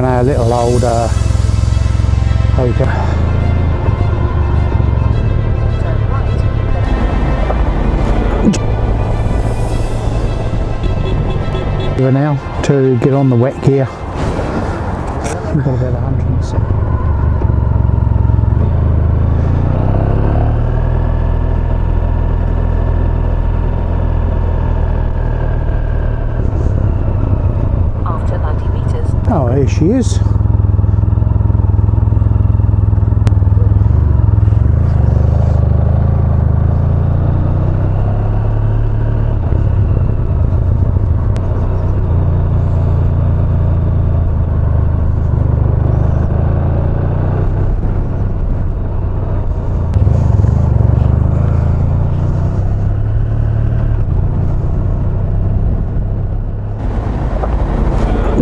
And our little old hotel. Now to get on the wet gear. We've got about 107. After 90 meters. Oh, here she is.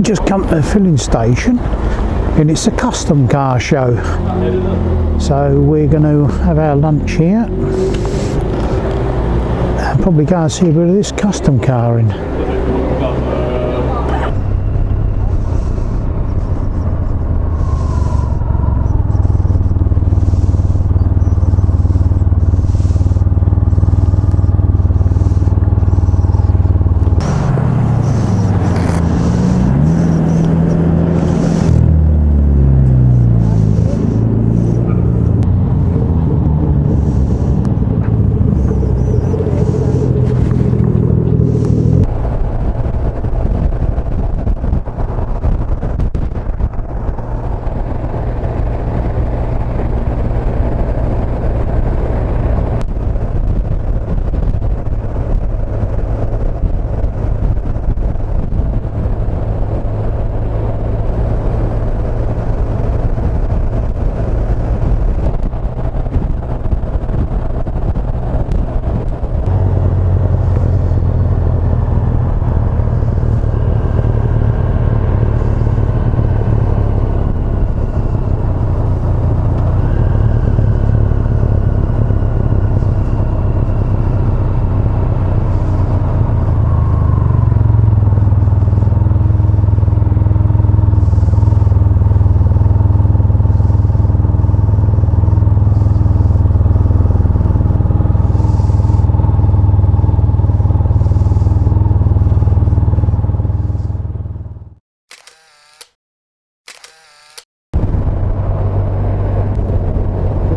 Just come to the filling station and it's a custom car show, so we're going to have our lunch here and probably go and see a bit of this custom caring.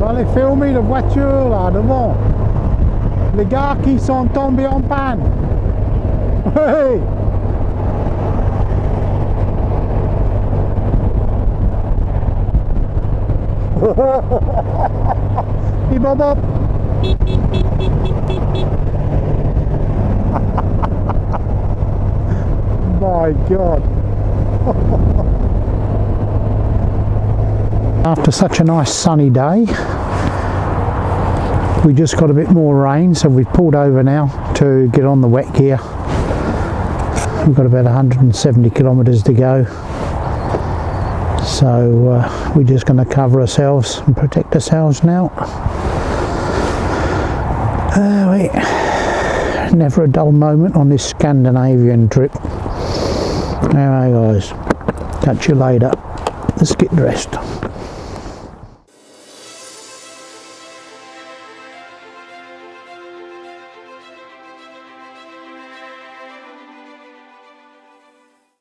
Allez filmer la voiture là devant. Les gars qui sont tombés en panne. Hey. Bip bop bop. My God. After such a nice sunny day, we just got a bit more rain, so we've pulled over now to get on the wet gear. We've got about 170 kilometres to go, so we're just going to cover ourselves and protect ourselves now. Never a dull moment on this Scandinavian trip. Alright guys, catch you later. Let's get dressed.